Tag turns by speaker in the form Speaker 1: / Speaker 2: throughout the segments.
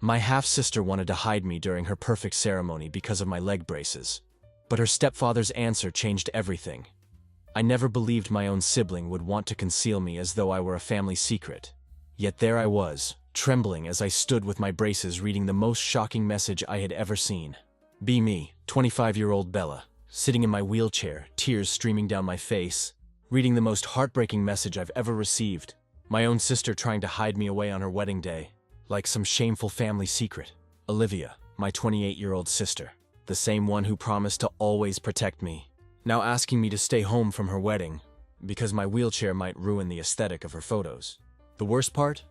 Speaker 1: My half-sister wanted to hide me during her perfect ceremony because of my leg braces. But her stepfather's answer changed everything. I never believed my own sibling would want to conceal me as though I were a family secret. Yet there I was, trembling as I stood with my braces reading the most shocking message I had ever seen. Be me, 25-year-old Bella, sitting in my wheelchair, tears streaming down my face, reading the most heartbreaking message I've ever received. My own sister trying to hide me away on her wedding day, like some shameful family secret. Olivia, my 28-year-old sister, the same one who promised to always protect me, now asking me to stay home from her wedding because my wheelchair might ruin the aesthetic of her photos. The worst part?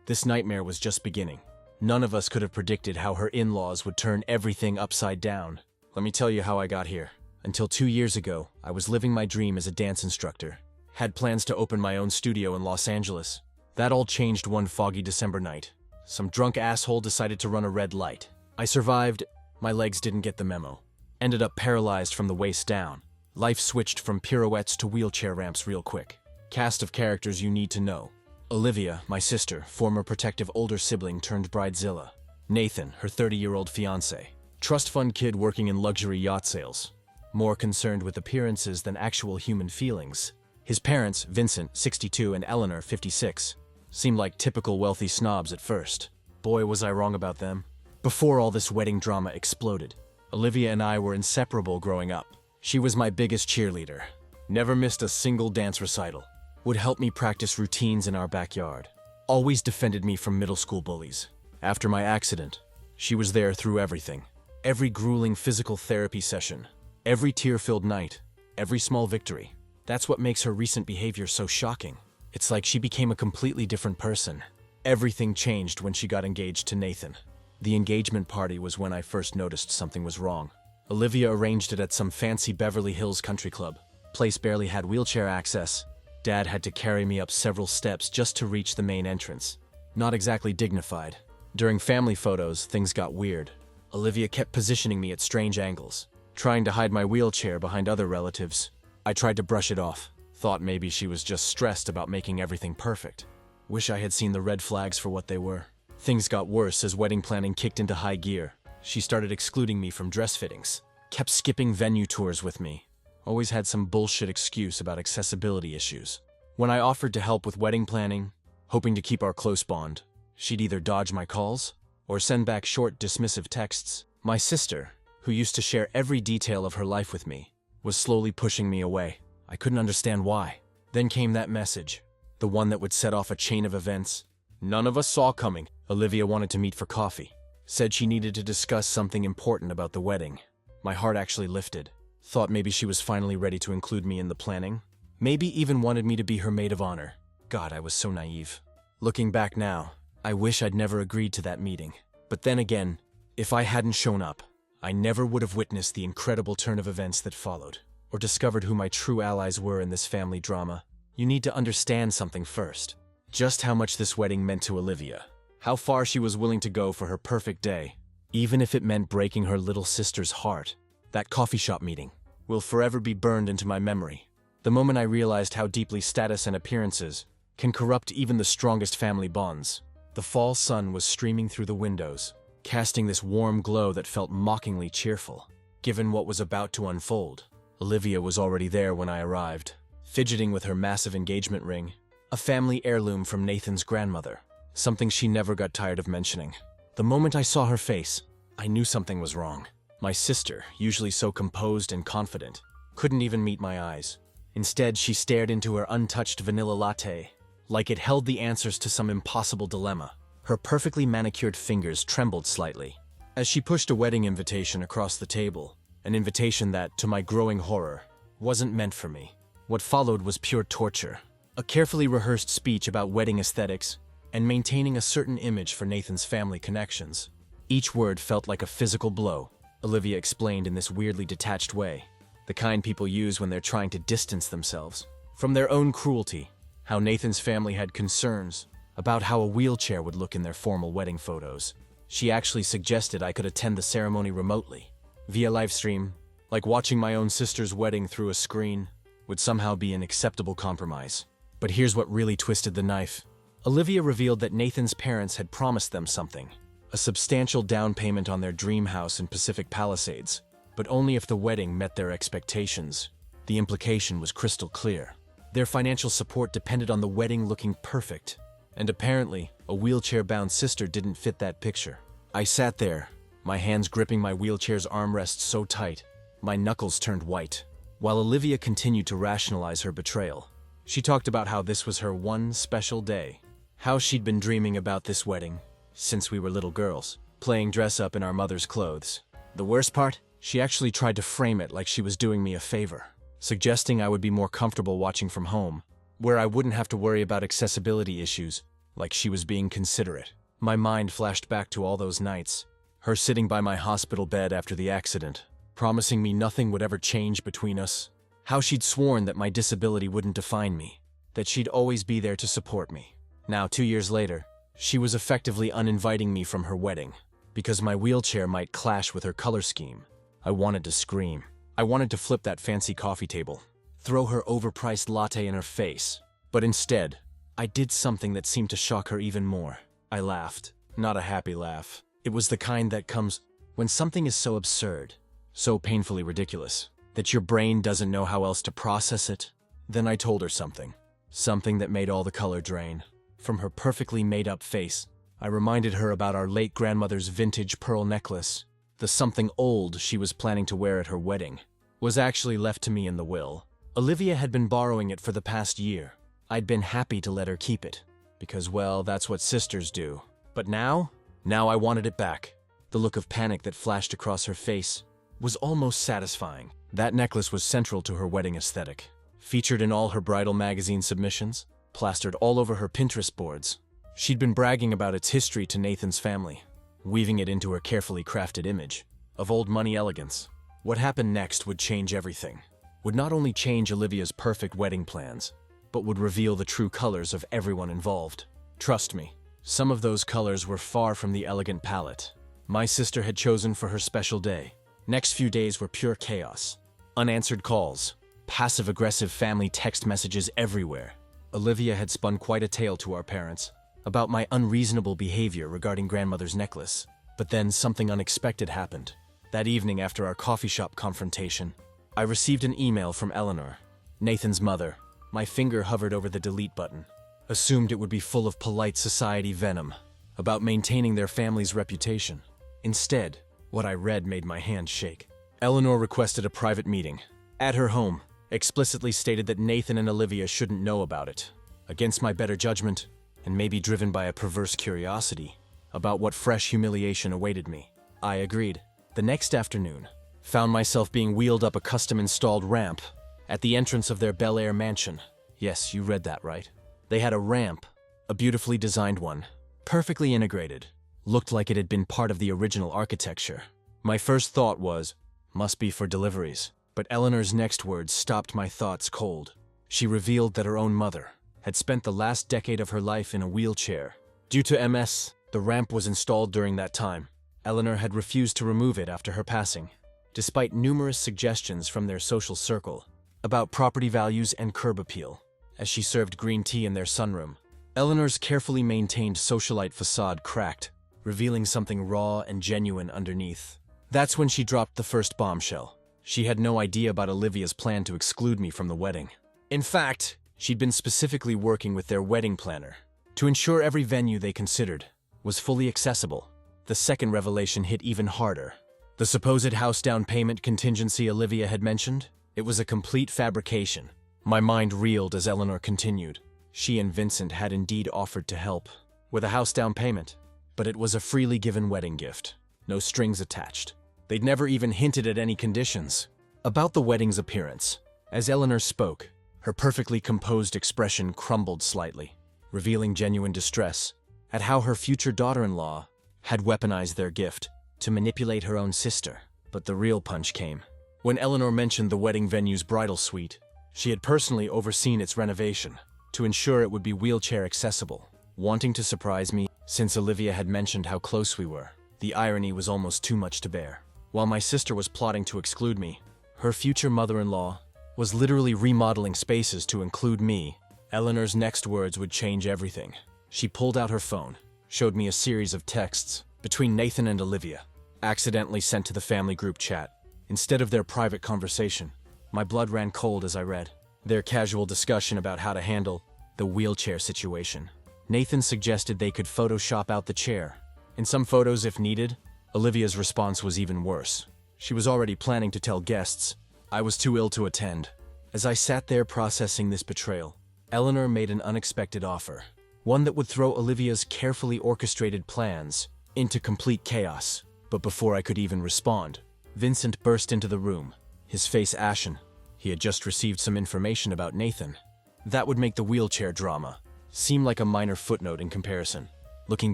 Speaker 1: This nightmare was just beginning. None of us could have predicted how her in-laws would turn everything upside down. Let me tell you how I got here. Until 2 years ago, I was living my dream as a dance instructor. Had plans to open my own studio in Los Angeles. That all changed one foggy December night. Some drunk asshole decided to run a red light. I survived. My legs didn't get the memo. Ended up paralyzed from the waist down. Life switched from pirouettes to wheelchair ramps real quick. Cast of characters you need to know. Olivia, my sister, former protective older sibling turned bridezilla. Nathan, her 30-year-old fiancé. Trust fund kid working in luxury yacht sales. More concerned with appearances than actual human feelings. His parents, Vincent, 62, and Eleanor, 56, seemed like typical wealthy snobs at first. Boy, was I wrong about them. Before all this wedding drama exploded, Olivia and I were inseparable growing up. She was my biggest cheerleader. Never missed a single dance recital. Would help me practice routines in our backyard. Always defended me from middle school bullies. After my accident, she was there through everything. Every grueling physical therapy session. Every tear-filled night, every small victory. That's what makes her recent behavior so shocking. It's like she became a completely different person. Everything changed when she got engaged to Nathan. The engagement party was when I first noticed something was wrong. Olivia arranged it at some fancy Beverly Hills country club. Place barely had wheelchair access. Dad had to carry me up several steps just to reach the main entrance. Not exactly dignified. During family photos, things got weird. Olivia kept positioning me at strange angles. Trying to hide my wheelchair behind other relatives. I tried to brush it off. Thought maybe she was just stressed about making everything perfect. Wish I had seen the red flags for what they were. Things got worse as wedding planning kicked into high gear. She started excluding me from dress fittings. Kept skipping venue tours with me. Always had some bullshit excuse about accessibility issues. When I offered to help with wedding planning, hoping to keep our close bond, she'd either dodge my calls or send back short dismissive texts. My sister, who used to share every detail of her life with me, was slowly pushing me away. I couldn't understand why. Then came that message, the one that would set off a chain of events none of us saw coming. Olivia wanted to meet for coffee. Said she needed to discuss something important about the wedding. My heart actually lifted. Thought maybe she was finally ready to include me in the planning. Maybe even wanted me to be her maid of honor. God, I was so naive. Looking back now, I wish I'd never agreed to that meeting. But then again, if I hadn't shown up, I never would have witnessed the incredible turn of events that followed, or discovered who my true allies were in this family drama. You need to understand something first. Just how much this wedding meant to Olivia. How far she was willing to go for her perfect day, even if it meant breaking her little sister's heart. That coffee shop meeting will forever be burned into my memory. The moment I realized how deeply status and appearances can corrupt even the strongest family bonds. The fall sun was streaming through the windows, casting this warm glow that felt mockingly cheerful. Given what was about to unfold, Olivia was already there when I arrived, fidgeting with her massive engagement ring, a family heirloom from Nathan's grandmother, something she never got tired of mentioning. The moment I saw her face, I knew something was wrong. My sister, usually so composed and confident, couldn't even meet my eyes. Instead, she stared into her untouched vanilla latte, like it held the answers to some impossible dilemma. Her perfectly manicured fingers trembled slightly as she pushed a wedding invitation across the table, an invitation that, to my growing horror, wasn't meant for me. What followed was pure torture, a carefully rehearsed speech about wedding aesthetics and maintaining a certain image for Nathan's family connections. Each word felt like a physical blow, Olivia explained in this weirdly detached way, the kind people use when they're trying to distance themselves from their own cruelty. How Nathan's family had concerns about how a wheelchair would look in their formal wedding photos. She actually suggested I could attend the ceremony remotely, via livestream, like watching my own sister's wedding through a screen would somehow be an acceptable compromise. But here's what really twisted the knife. Olivia revealed that Nathan's parents had promised them something, a substantial down payment on their dream house in Pacific Palisades, but only if the wedding met their expectations. The implication was crystal clear. Their financial support depended on the wedding looking perfect, and apparently, a wheelchair-bound sister didn't fit that picture. I sat there, my hands gripping my wheelchair's armrests so tight, my knuckles turned white, while Olivia continued to rationalize her betrayal. She talked about how this was her one special day, how she'd been dreaming about this wedding since we were little girls, playing dress-up in our mother's clothes. The worst part? She actually tried to frame it like she was doing me a favor, suggesting I would be more comfortable watching from home, where I wouldn't have to worry about accessibility issues, like she was being considerate. My mind flashed back to all those nights, her sitting by my hospital bed after the accident, promising me nothing would ever change between us, how she'd sworn that my disability wouldn't define me, that she'd always be there to support me. Now, 2 years later, she was effectively uninviting me from her wedding, because my wheelchair might clash with her color scheme. I wanted to scream. I wanted to flip that fancy coffee table, throw her overpriced latte in her face. But instead, I did something that seemed to shock her even more. I laughed. Not a happy laugh. It was the kind that comes when something is so absurd, so painfully ridiculous, that your brain doesn't know how else to process it. Then I told her something. Something that made all the color drain. From her perfectly made-up face, I reminded her about our late grandmother's vintage pearl necklace. The something old she was planning to wear at her wedding was actually left to me in the will. Olivia had been borrowing it for the past year. I'd been happy to let her keep it, because, well, that's what sisters do. But now I wanted it back. The look of panic that flashed across her face was almost satisfying. That necklace was central to her wedding aesthetic, featured in all her bridal magazine submissions, plastered all over her Pinterest boards. She'd been bragging about its history to Nathan's family, weaving it into her carefully crafted image of old money elegance. What happened next would change everything. Would not only change Olivia's perfect wedding plans, but would reveal the true colors of everyone involved. Trust me, some of those colors were far from the elegant palette my sister had chosen for her special day. Next few days were pure chaos. Unanswered calls, passive-aggressive family text messages everywhere. Olivia had spun quite a tale to our parents about my unreasonable behavior regarding grandmother's necklace. But then something unexpected happened. That evening after our coffee shop confrontation, I received an email from Eleanor, Nathan's mother. My finger hovered over the delete button. Assumed it would be full of polite society venom about maintaining their family's reputation. Instead, what I read made my hand shake. Eleanor requested a private meeting at her home, explicitly stated that Nathan and Olivia shouldn't know about it. Against my better judgment, and maybe driven by a perverse curiosity about what fresh humiliation awaited me, I agreed. The next afternoon, found myself being wheeled up a custom-installed ramp at the entrance of their Bel Air mansion. Yes, you read that right. They had a ramp, a beautifully designed one, perfectly integrated, looked like it had been part of the original architecture. My first thought was, must be for deliveries. But Eleanor's next words stopped my thoughts cold. She revealed that her own mother had spent the last decade of her life in a wheelchair. Due to MS, the ramp was installed during that time. Eleanor had refused to remove it after her passing, despite numerous suggestions from their social circle about property values and curb appeal, as she served green tea in their sunroom. Eleanor's carefully maintained socialite facade cracked, revealing something raw and genuine underneath. That's when she dropped the first bombshell. She had no idea about Olivia's plan to exclude me from the wedding. In fact, she'd been specifically working with their wedding planner to ensure every venue they considered was fully accessible. The second revelation hit even harder. The supposed house down payment contingency Olivia had mentioned, it was a complete fabrication. My mind reeled as Eleanor continued. She and Vincent had indeed offered to help with a house down payment, but it was a freely given wedding gift, no strings attached. They'd never even hinted at any conditions. About the wedding's appearance, as Eleanor spoke, her perfectly composed expression crumbled slightly, revealing genuine distress at how her future daughter-in-law had weaponized their gift to manipulate her own sister. But the real punch came when Eleanor mentioned the wedding venue's bridal suite. She had personally overseen its renovation to ensure it would be wheelchair accessible. Wanting to surprise me, since Olivia had mentioned how close we were, the irony was almost too much to bear. While my sister was plotting to exclude me, her future mother-in-law was literally remodeling spaces to include me. Eleanor's next words would change everything. She pulled out her phone, showed me a series of texts between Nathan and Olivia, accidentally sent to the family group chat. Instead of their private conversation, my blood ran cold as I read their casual discussion about how to handle the wheelchair situation. Nathan suggested they could Photoshop out the chair. In some photos if needed. Olivia's response was even worse. She was already planning to tell guests I was too ill to attend. As I sat there processing this betrayal, Eleanor made an unexpected offer. One that would throw Olivia's carefully orchestrated plans into complete chaos. But before I could even respond, Vincent burst into the room, his face ashen. He had just received some information about Nathan. That would make the wheelchair drama seem like a minor footnote in comparison. Looking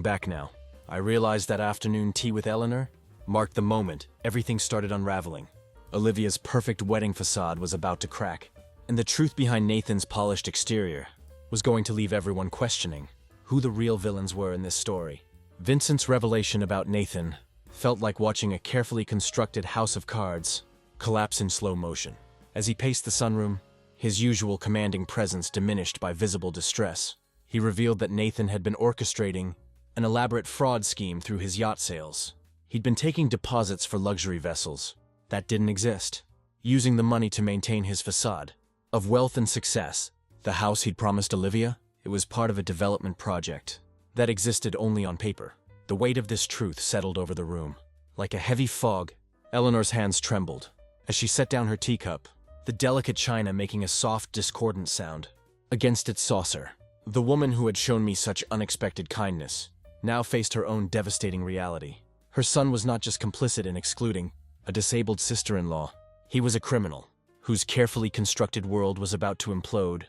Speaker 1: back now, I realized that afternoon tea with Eleanor marked the moment everything started unraveling. Olivia's perfect wedding facade was about to crack, and the truth behind Nathan's polished exterior was going to leave everyone questioning who the real villains were in this story. Vincent's revelation about Nathan felt like watching a carefully constructed house of cards collapse in slow motion. As he paced the sunroom, his usual commanding presence diminished by visible distress. He revealed that Nathan had been orchestrating an elaborate fraud scheme through his yacht sales. He'd been taking deposits for luxury vessels that didn't exist, using the money to maintain his facade of wealth and success. The house he'd promised Olivia, it was part of a development project that existed only on paper. The weight of this truth settled over the room. Like a heavy fog, Eleanor's hands trembled as she set down her teacup, the delicate china making a soft, discordant sound against its saucer. The woman who had shown me such unexpected kindness now faced her own devastating reality. Her son was not just complicit in excluding a disabled sister-in-law. He was a criminal whose carefully constructed world was about to implode.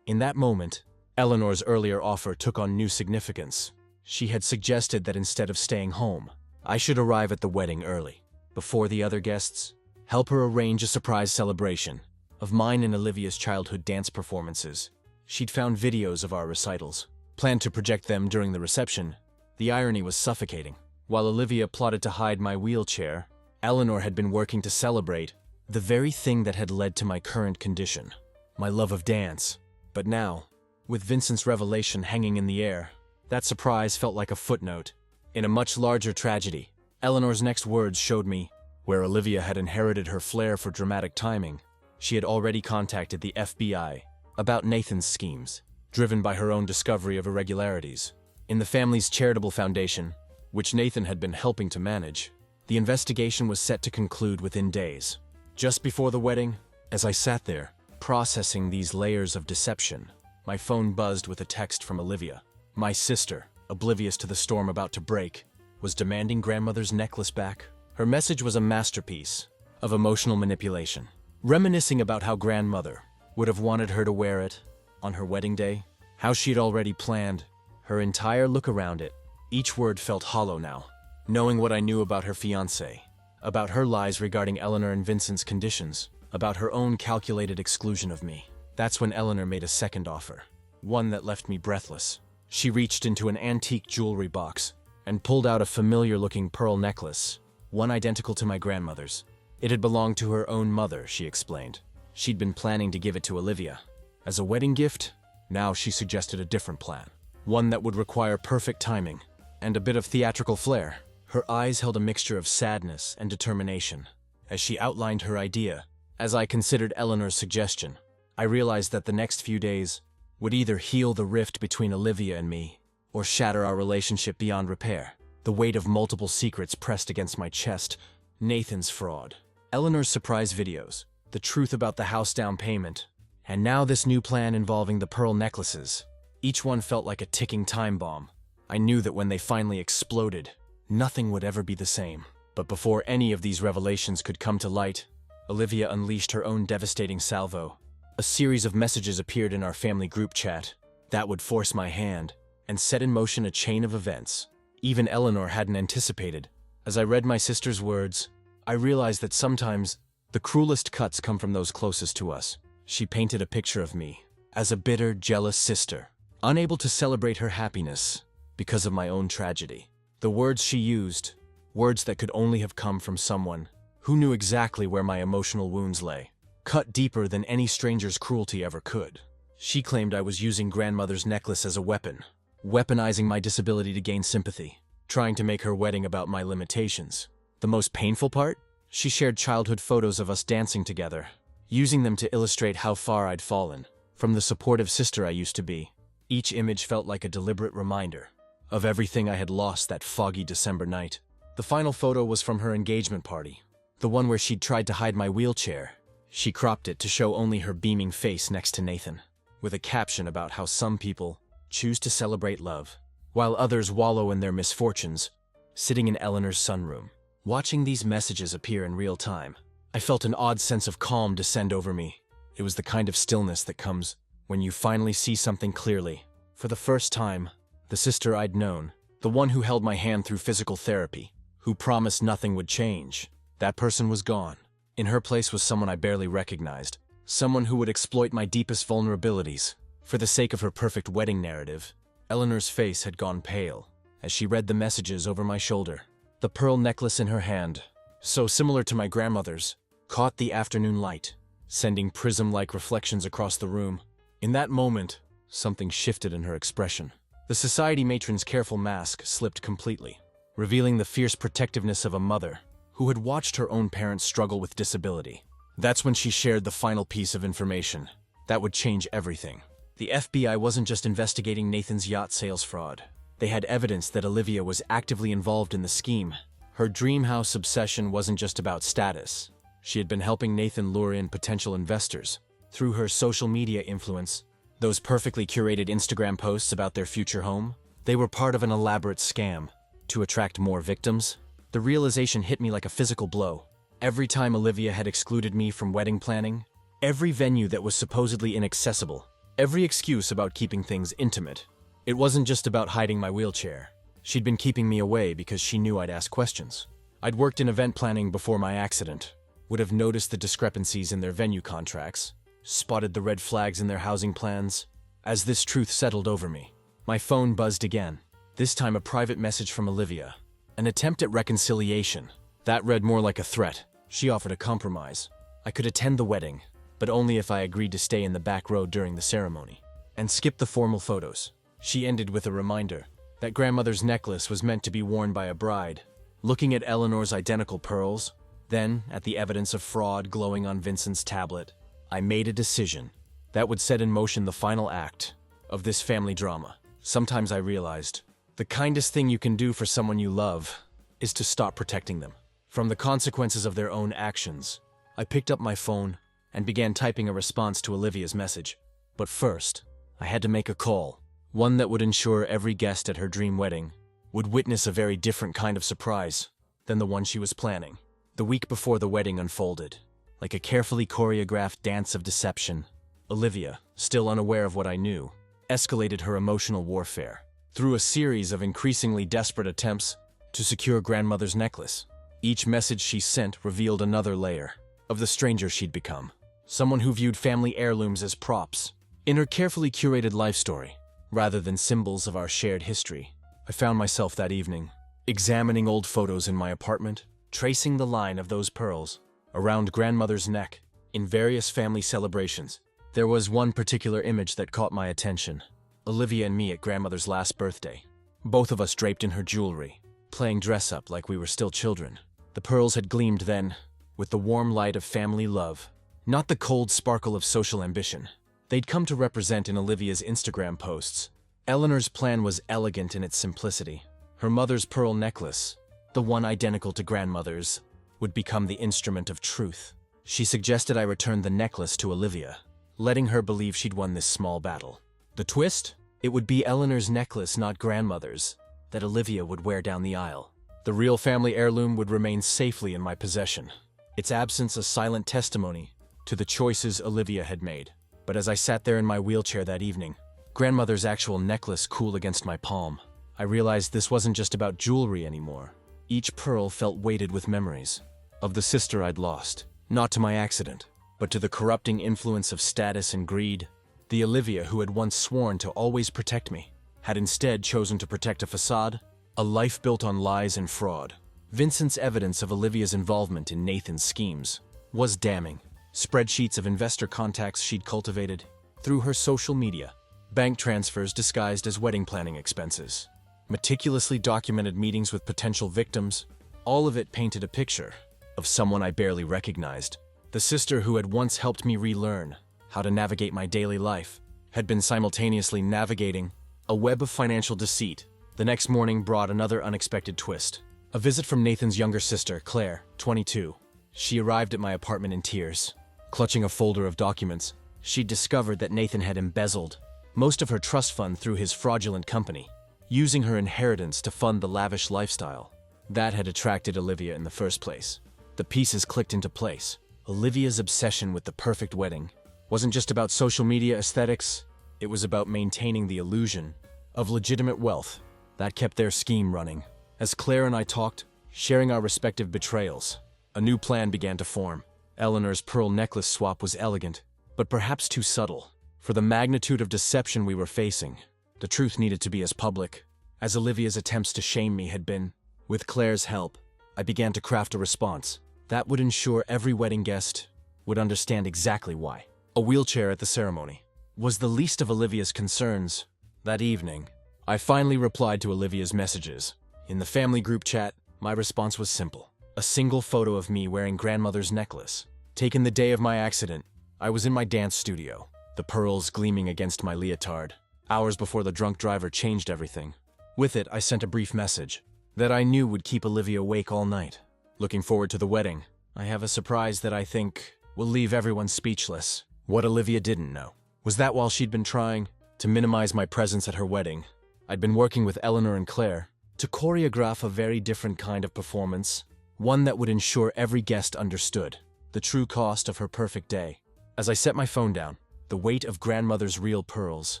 Speaker 1: In that moment, Eleanor's earlier offer took on new significance. She had suggested that instead of staying home, I should arrive at the wedding early, before the other guests, help her arrange a surprise celebration of mine and Olivia's childhood dance performances. She'd found videos of our recitals, planned to project them during the reception. The irony was suffocating. While Olivia plotted to hide my wheelchair, Eleanor had been working to celebrate the very thing that had led to my current condition, my love of dance. But now, with Vincent's revelation hanging in the air, that surprise felt like a footnote in a much larger tragedy. Eleanor's next words showed me where Olivia had inherited her flair for dramatic timing. She had already contacted the FBI about Nathan's schemes, driven by her own discovery of irregularities in the family's charitable foundation, which Nathan had been helping to manage. The investigation was set to conclude within days. Just before the wedding, as I sat there, processing these layers of deception, my phone buzzed with a text from Olivia. My sister, oblivious to the storm about to break, was demanding grandmother's necklace back. Her message was a masterpiece of emotional manipulation, reminiscing about how grandmother would have wanted her to wear it on her wedding day, how she'd already planned her entire look around it. Each word felt hollow now. Knowing what I knew about her fiancé, about her lies regarding Eleanor and Vincent's conditions, about her own calculated exclusion of me. That's when Eleanor made a second offer, one that left me breathless. She reached into an antique jewelry box and pulled out a familiar-looking pearl necklace, one identical to my grandmother's. It had belonged to her own mother, she explained. She'd been planning to give it to Olivia as a wedding gift. Now she suggested a different plan, one that would require perfect timing and a bit of theatrical flair. Her eyes held a mixture of sadness and determination as she outlined her idea. As I considered Eleanor's suggestion, I realized that the next few days would either heal the rift between Olivia and me or shatter our relationship beyond repair. The weight of multiple secrets pressed against my chest. Nathan's fraud, Eleanor's surprise videos, the truth about the house down payment, and now this new plan involving the pearl necklaces. Each one felt like a ticking time bomb. I knew that when they finally exploded, nothing would ever be the same. But before any of these revelations could come to light, Olivia unleashed her own devastating salvo. A series of messages appeared in our family group chat that would force my hand and set in motion a chain of events even Eleanor hadn't anticipated. As I read my sister's words, I realized that sometimes the cruelest cuts come from those closest to us. She painted a picture of me as a bitter, jealous sister, unable to celebrate her happiness because of my own tragedy. The words she used, words that could only have come from someone who knew exactly where my emotional wounds lay, cut deeper than any stranger's cruelty ever could. She claimed I was using grandmother's necklace as a weapon, weaponizing my disability to gain sympathy, trying to make her wedding about my limitations. The most painful part? She shared childhood photos of us dancing together, using them to illustrate how far I'd fallen from the supportive sister I used to be. Each image felt like a deliberate reminder of everything I had lost that foggy December night. The final photo was from her engagement party, the one where she'd tried to hide my wheelchair. She cropped it to show only her beaming face next to Nathan, with a caption about how some people choose to celebrate love, while others wallow in their misfortunes. Sitting in Eleanor's sunroom, watching these messages appear in real time, I felt an odd sense of calm descend over me. It was the kind of stillness that comes when you finally see something clearly. For the first time, the sister I'd known, the one who held my hand through physical therapy, who promised nothing would change, that person was gone. In her place was someone I barely recognized, someone who would exploit my deepest vulnerabilities for the sake of her perfect wedding narrative. Eleanor's face had gone pale as she read the messages over my shoulder. The pearl necklace in her hand, so similar to my grandmother's, caught the afternoon light, sending prism-like reflections across the room. In that moment, something shifted in her expression. The society matron's careful mask slipped completely, revealing the fierce protectiveness of a mother who had watched her own parents struggle with disability. That's when she shared the final piece of information that would change everything. The FBI wasn't just investigating Nathan's yacht sales fraud. They had evidence that Olivia was actively involved in the scheme. Her dream house obsession wasn't just about status. She had been helping Nathan lure in potential investors. Through her social media influence, those perfectly curated Instagram posts about their future home, they were part of an elaborate scam to attract more victims. The realization hit me like a physical blow. Every time Olivia had excluded me from wedding planning, every venue that was supposedly inaccessible, every excuse about keeping things intimate. It wasn't just about hiding my wheelchair. She'd been keeping me away because she knew I'd ask questions. I'd worked in event planning before my accident, would have noticed the discrepancies in their venue contracts, spotted the red flags in their housing plans. As this truth settled over me, my phone buzzed again, this time a private message from Olivia. An attempt at reconciliation. That read more like a threat. She offered a compromise. I could attend the wedding, but only if I agreed to stay in the back row during the ceremony and skip the formal photos. She ended with a reminder that grandmother's necklace was meant to be worn by a bride. Looking at Eleanor's identical pearls, then at the evidence of fraud glowing on Vincent's tablet, I made a decision that would set in motion the final act of this family drama. Sometimes I realized the kindest thing you can do for someone you love is to stop protecting them from the consequences of their own actions. I picked up my phone and began typing a response to Olivia's message. But first, I had to make a call, one that would ensure every guest at her dream wedding would witness a very different kind of surprise than the one she was planning. The week before the wedding unfolded, like a carefully choreographed dance of deception, Olivia, still unaware of what I knew, escalated her emotional warfare through a series of increasingly desperate attempts to secure grandmother's necklace. Each message she sent revealed another layer of the stranger she'd become, someone who viewed family heirlooms as props in her carefully curated life story, rather than symbols of our shared history. I found myself that evening, examining old photos in my apartment, tracing the line of those pearls around grandmother's neck in various family celebrations. There was one particular image that caught my attention. Olivia and me at grandmother's last birthday, both of us draped in her jewelry, playing dress-up like we were still children. The pearls had gleamed then, with the warm light of family love, not the cold sparkle of social ambition they'd come to represent in Olivia's Instagram posts. Eleanor's plan was elegant in its simplicity. Her mother's pearl necklace, the one identical to grandmother's, would become the instrument of truth. She suggested I return the necklace to Olivia, letting her believe she'd won this small battle. The twist? It would be Eleanor's necklace, not grandmother's, that Olivia would wear down the aisle. The real family heirloom would remain safely in my possession, its absence a silent testimony to the choices Olivia had made. But as I sat there in my wheelchair that evening, grandmother's actual necklace cool against my palm, I realized this wasn't just about jewelry anymore. Each pearl felt weighted with memories of the sister I'd lost, not to my accident, but to the corrupting influence of status and greed. The Olivia who had once sworn to always protect me had instead chosen to protect a facade, a life built on lies and fraud. Vincent's evidence of Olivia's involvement in Nathan's schemes was damning. Spreadsheets of investor contacts she'd cultivated through her social media, bank transfers disguised as wedding planning expenses, meticulously documented meetings with potential victims. All of it painted a picture of someone I barely recognized. The sister who had once helped me relearn how to navigate my daily life had been simultaneously navigating a web of financial deceit. The next morning brought another unexpected twist. A visit from Nathan's younger sister, Claire, 22. She arrived at my apartment in tears. Clutching a folder of documents, she discovered that Nathan had embezzled most of her trust fund through his fraudulent company, using her inheritance to fund the lavish lifestyle that had attracted Olivia in the first place. The pieces clicked into place. Olivia's obsession with the perfect wedding wasn't just about social media aesthetics, it was about maintaining the illusion of legitimate wealth that kept their scheme running. As Claire and I talked, sharing our respective betrayals, a new plan began to form. Eleanor's pearl necklace swap was elegant, but perhaps too subtle. For the magnitude of deception we were facing, the truth needed to be as public as Olivia's attempts to shame me had been. With Claire's help, I began to craft a response that would ensure every wedding guest would understand exactly why. A wheelchair at the ceremony was the least of Olivia's concerns. That evening, I finally replied to Olivia's messages. In the family group chat, my response was simple. A single photo of me wearing grandmother's necklace. Taken the day of my accident, I was in my dance studio, the pearls gleaming against my leotard, hours before the drunk driver changed everything. With it, I sent a brief message that I knew would keep Olivia awake all night. Looking forward to the wedding, I have a surprise that I think will leave everyone speechless. What Olivia didn't know was that while she'd been trying to minimize my presence at her wedding, I'd been working with Eleanor and Claire to choreograph a very different kind of performance, one that would ensure every guest understood the true cost of her perfect day. As I set my phone down, the weight of grandmother's real pearls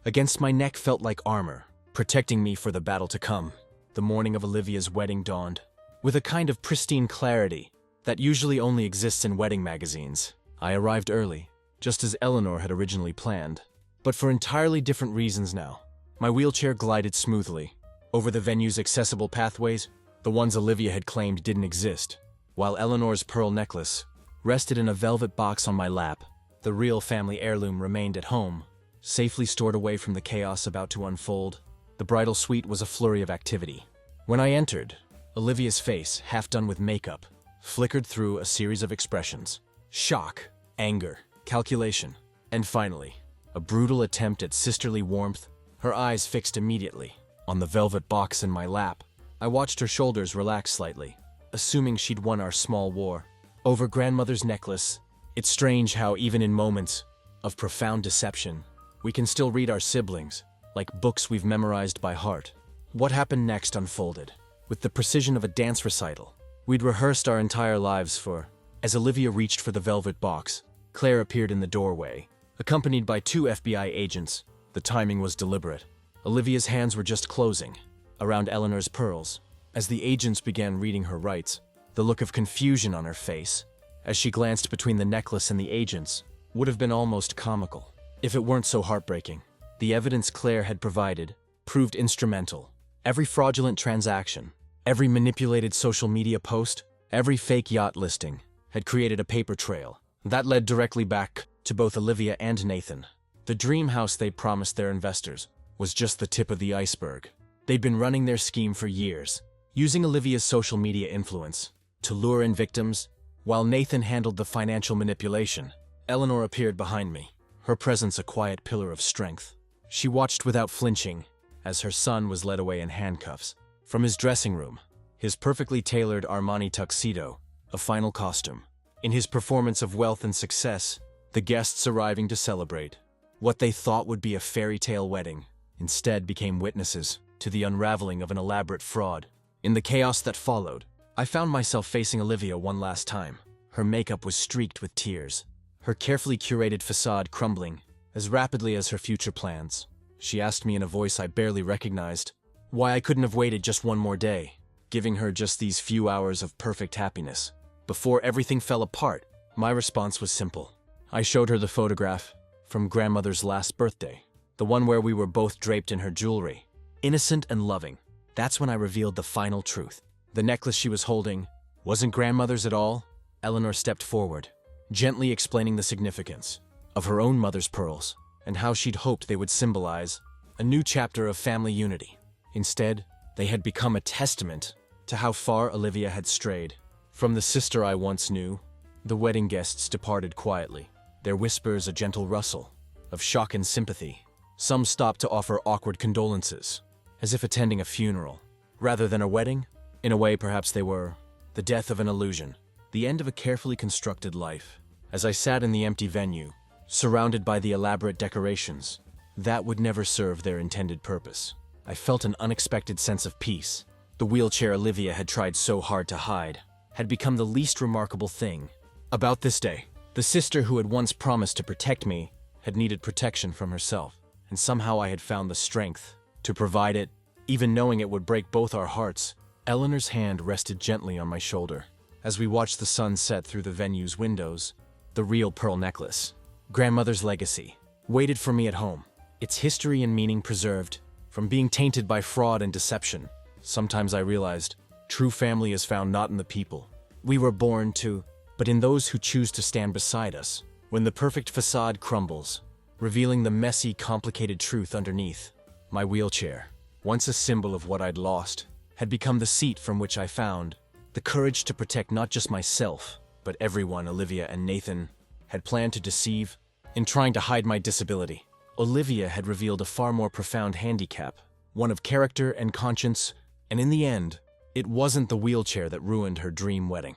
Speaker 1: against my neck felt like armor, protecting me for the battle to come. The morning of Olivia's wedding dawned with a kind of pristine clarity that usually only exists in wedding magazines. I arrived early, just as Eleanor had originally planned, but for entirely different reasons now. My wheelchair glided smoothly over the venue's accessible pathways, the ones Olivia had claimed didn't exist, while Eleanor's pearl necklace rested in a velvet box on my lap. The real family heirloom remained at home, safely stored away from the chaos about to unfold. The bridal suite was a flurry of activity. When I entered, Olivia's face, half done with makeup, flickered through a series of expressions. Shock, anger, calculation, and finally, a brutal attempt at sisterly warmth. Her eyes fixed immediately on the velvet box in my lap. I watched her shoulders relax slightly, assuming she'd won our small war over grandmother's necklace. It's strange how even in moments of profound deception, we can still read our siblings like books we've memorized by heart. What happened next unfolded with the precision of a dance recital we'd rehearsed our entire lives for. As Olivia reached for the velvet box, Claire appeared in the doorway, accompanied by 2 FBI agents. The timing was deliberate. Olivia's hands were just closing around Eleanor's pearls. As the agents began reading her rights, the look of confusion on her face as she glanced between the necklace and the agents would have been almost comical if it weren't so heartbreaking. The evidence Claire had provided proved instrumental. Every fraudulent transaction, every manipulated social media post, every fake yacht listing had created a paper trail that led directly back to both Olivia and Nathan. The dream house they'd promised their investors was just the tip of the iceberg. They'd been running their scheme for years, using Olivia's social media influence to lure in victims, while Nathan handled the financial manipulation. Eleanor appeared behind me, her presence a quiet pillar of strength. She watched without flinching as her son was led away in handcuffs from his dressing room, his perfectly tailored Armani tuxedo, a final costume. In his performance of wealth and success, the guests arriving to celebrate what they thought would be a fairy tale wedding instead became witnesses to the unraveling of an elaborate fraud. In the chaos that followed, I found myself facing Olivia one last time. Her makeup was streaked with tears, her carefully curated facade crumbling as rapidly as her future plans. She asked me in a voice I barely recognized why I couldn't have waited just one more day, giving her just these few hours of perfect happiness before everything fell apart. My response was simple. I showed her the photograph from grandmother's last birthday, the one where we were both draped in her jewelry, innocent and loving. That's when I revealed the final truth. The necklace she was holding wasn't grandmother's at all. Eleanor stepped forward, gently explaining the significance of her own mother's pearls and how she'd hoped they would symbolize a new chapter of family unity. Instead, They had become a testament to how far Olivia had strayed. From the sister I once knew, the wedding guests departed quietly, their whispers a gentle rustle of shock and sympathy. Some stopped to offer awkward condolences, as if attending a funeral. Rather than a wedding, in a way perhaps they were the death of an illusion, the end of a carefully constructed life. As I sat in the empty venue, surrounded by the elaborate decorations, that would never serve their intended purpose, I felt an unexpected sense of peace. The wheelchair Olivia had tried so hard to hide had become the least remarkable thing about this day. The sister who had once promised to protect me had needed protection from herself, and somehow I had found the strength to provide it, even knowing it would break both our hearts. Eleanor's hand rested gently on my shoulder as we watched the sun set through the venue's windows. The real pearl necklace, grandmother's legacy, waited for me at home, its history and meaning preserved from being tainted by fraud and deception. Sometimes I realized true family is found not in the people we were born to, but in those who choose to stand beside us when the perfect facade crumbles, revealing the messy, complicated truth underneath. My wheelchair, once a symbol of what I'd lost, had become the seat from which I found the courage to protect not just myself, but everyone Olivia and Nathan had planned to deceive in trying to hide my disability. Olivia had revealed a far more profound handicap, one of character and conscience, and in the end, it wasn't the wheelchair that ruined her dream wedding.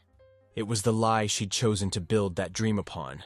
Speaker 1: It was the lie she'd chosen to build that dream upon.